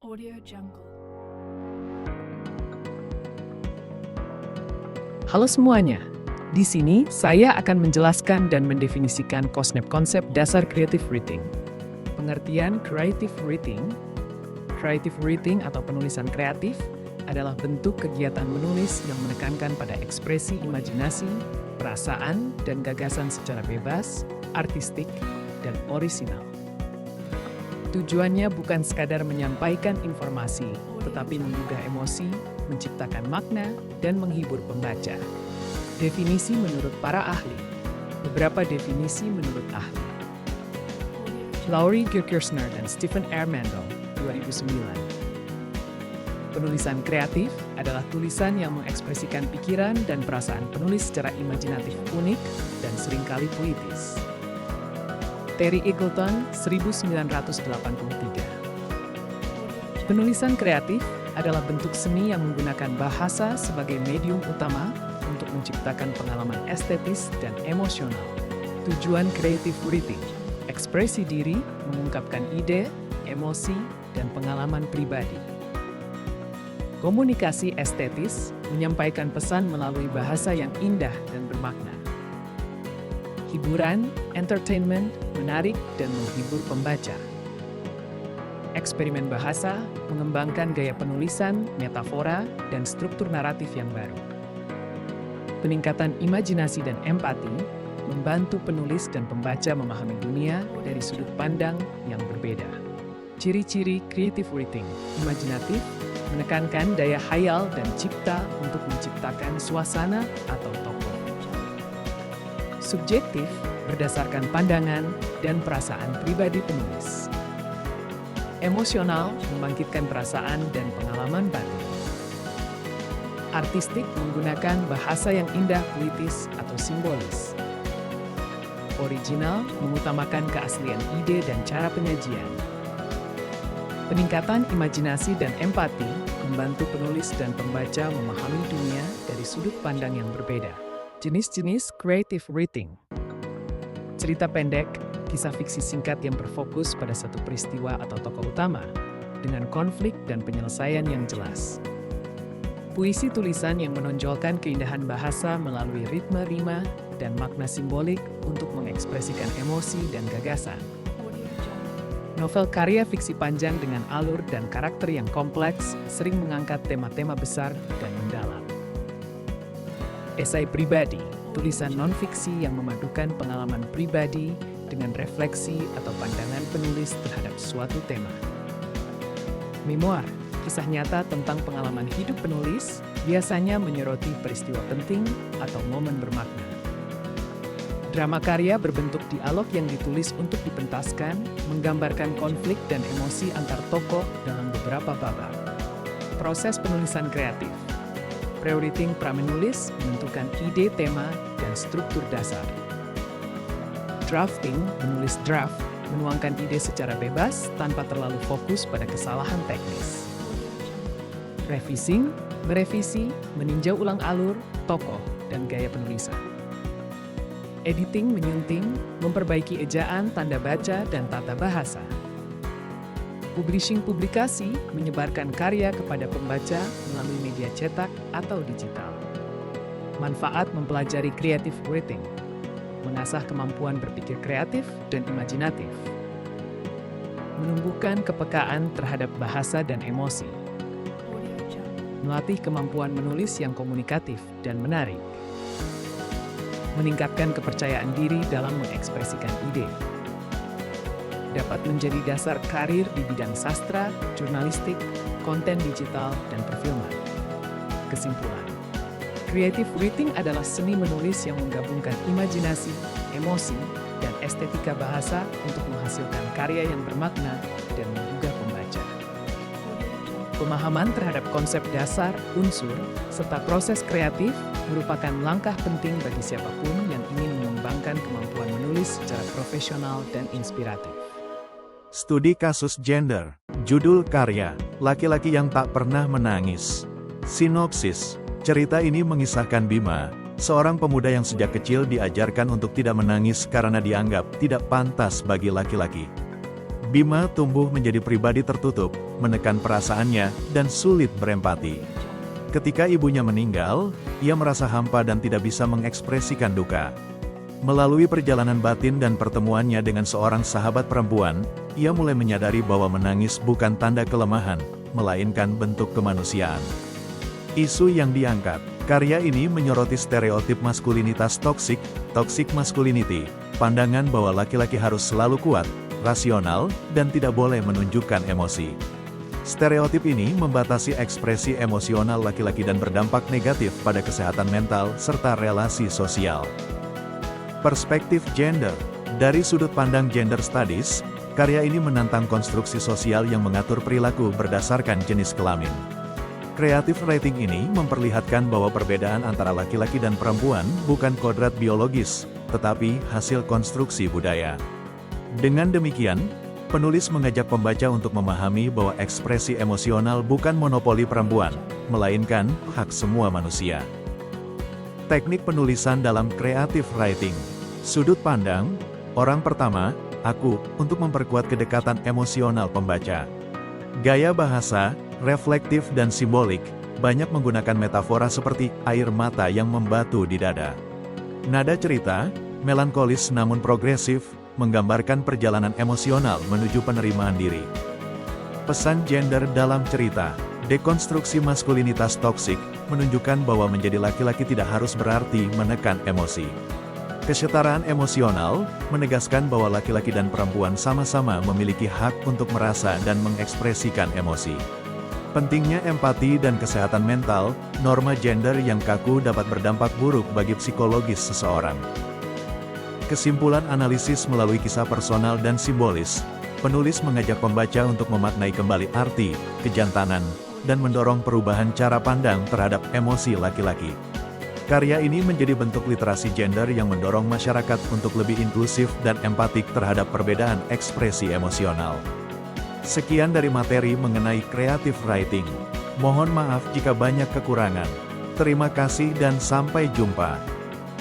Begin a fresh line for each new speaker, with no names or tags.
Audio Jungle.
Halo semuanya, di sini saya akan menjelaskan dan mendefinisikan konsep dasar creative writing. Pengertian creative writing. Creative writing atau penulisan kreatif adalah bentuk kegiatan menulis yang menekankan pada ekspresi imajinasi, perasaan, dan gagasan secara bebas, artistik, dan orisinal. Tujuannya bukan sekadar menyampaikan informasi, tetapi menggugah emosi, menciptakan makna, dan menghibur pembaca. Definisi menurut para ahli. Beberapa definisi menurut ahli. Laurie Gerkersner dan Stephen R. Mandel, 2009. Penulisan kreatif adalah tulisan yang mengekspresikan pikiran dan perasaan penulis secara imajinatif unik dan seringkali puitis. Terry Eagleton, 1983. Penulisan kreatif adalah bentuk seni yang menggunakan bahasa sebagai medium utama untuk menciptakan pengalaman estetis dan emosional. Tujuan creative writing, ekspresi diri, mengungkapkan ide, emosi, dan pengalaman pribadi. Komunikasi estetis, menyampaikan pesan melalui bahasa yang indah dan bermakna. Hiburan, entertainment, menarik, dan menghibur pembaca. Eksperimen bahasa, mengembangkan gaya penulisan, metafora, dan struktur naratif yang baru. Peningkatan imajinasi dan empati, membantu penulis dan pembaca memahami dunia dari sudut pandang yang berbeda. Ciri-ciri creative writing, imajinatif, menekankan daya hayal dan cipta untuk menciptakan suasana atau tokoh. Subjektif, berdasarkan pandangan dan perasaan pribadi penulis. Emosional, membangkitkan perasaan dan pengalaman batin. Artistik, menggunakan bahasa yang indah, puitis, atau simbolis. Original, mengutamakan keaslian ide dan cara penyajian. Peningkatan imajinasi dan empati, membantu penulis dan pembaca memahami dunia dari sudut pandang yang berbeda. Jenis-jenis creative writing. Cerita pendek, kisah fiksi singkat yang berfokus pada satu peristiwa atau tokoh utama, dengan konflik dan penyelesaian yang jelas. Puisi tulisan yang menonjolkan keindahan bahasa melalui ritme rima dan makna simbolik untuk mengekspresikan emosi dan gagasan. Novel karya fiksi panjang dengan alur dan karakter yang kompleks, sering mengangkat tema-tema besar dan mendalam. Esai pribadi, tulisan non-fiksi yang memadukan pengalaman pribadi dengan refleksi atau pandangan penulis terhadap suatu tema. Memoir, kisah nyata tentang pengalaman hidup penulis, biasanya menyoroti peristiwa penting atau momen bermakna. Drama karya berbentuk dialog yang ditulis untuk dipentaskan, menggambarkan konflik dan emosi antar tokoh dalam beberapa babak. Proses penulisan kreatif. Pre-writing pramenulis menentukan ide, tema, dan struktur dasar. Drafting, menulis draft, menuangkan ide secara bebas tanpa terlalu fokus pada kesalahan teknis. Revising, merevisi, meninjau ulang alur, tokoh, dan gaya penulisan. Editing, menyunting, memperbaiki ejaan, tanda baca, dan tata bahasa. Publishing, publikasi, menyebarkan karya kepada pembaca melalui media cetak atau digital. Manfaat mempelajari creative writing, mengasah kemampuan berpikir kreatif dan imajinatif. Menumbuhkan kepekaan terhadap bahasa dan emosi. Melatih kemampuan menulis yang komunikatif dan menarik. Meningkatkan kepercayaan diri dalam mengekspresikan ide. Dapat menjadi dasar karir di bidang sastra, jurnalistik, konten digital, dan perfilman. Kesimpulan, creative writing adalah seni menulis yang menggabungkan imajinasi, emosi, dan estetika bahasa untuk menghasilkan karya yang bermakna dan menggugah pembaca. Pemahaman terhadap konsep dasar, unsur, serta proses kreatif merupakan langkah penting bagi siapapun yang ingin mengembangkan kemampuan menulis secara profesional dan inspiratif.
Studi kasus gender. Judul karya, Laki-laki yang tak pernah menangis. Sinopsis. Cerita ini mengisahkan Bima, seorang pemuda yang sejak kecil diajarkan untuk tidak menangis karena dianggap tidak pantas bagi laki-laki. Bima tumbuh menjadi pribadi tertutup, menekan perasaannya, dan sulit berempati. Ketika ibunya meninggal, ia merasa hampa dan tidak bisa mengekspresikan duka. Melalui perjalanan batin dan pertemuannya dengan seorang sahabat perempuan, ia mulai menyadari bahwa menangis bukan tanda kelemahan, melainkan bentuk kemanusiaan. Isu yang diangkat, karya ini menyoroti stereotip maskulinitas toksik, toxic masculinity, pandangan bahwa laki-laki harus selalu kuat, rasional, dan tidak boleh menunjukkan emosi. Stereotip ini membatasi ekspresi emosional laki-laki dan berdampak negatif pada kesehatan mental serta relasi sosial. Perspektif gender. Dari sudut pandang gender studies, karya ini menantang konstruksi sosial yang mengatur perilaku berdasarkan jenis kelamin. Creative writing ini memperlihatkan bahwa perbedaan antara laki-laki dan perempuan bukan kodrat biologis, tetapi hasil konstruksi budaya. Dengan demikian, penulis mengajak pembaca untuk memahami bahwa ekspresi emosional bukan monopoli perempuan, melainkan hak semua manusia. Teknik penulisan dalam creative writing. Sudut pandang, orang pertama, aku, untuk memperkuat kedekatan emosional pembaca. Gaya bahasa, reflektif dan simbolik, banyak menggunakan metafora seperti air mata yang membatu di dada. Nada cerita, melankolis namun progresif, menggambarkan perjalanan emosional menuju penerimaan diri. Pesan gender dalam cerita, dekonstruksi maskulinitas toksik, menunjukkan bahwa menjadi laki-laki tidak harus berarti menekan emosi. Kesetaraan emosional, menegaskan bahwa laki-laki dan perempuan sama-sama memiliki hak untuk merasa dan mengekspresikan emosi. Pentingnya empati dan kesehatan mental, norma gender yang kaku dapat berdampak buruk bagi psikologis seseorang. Kesimpulan analisis melalui kisah personal dan simbolis, penulis mengajak pembaca untuk memaknai kembali arti, kejantanan, dan mendorong perubahan cara pandang terhadap emosi laki-laki. Karya ini menjadi bentuk literasi gender yang mendorong masyarakat untuk lebih inklusif dan empatik terhadap perbedaan ekspresi emosional. Sekian dari materi mengenai creative writing. Mohon maaf jika banyak kekurangan. Terima kasih dan sampai jumpa.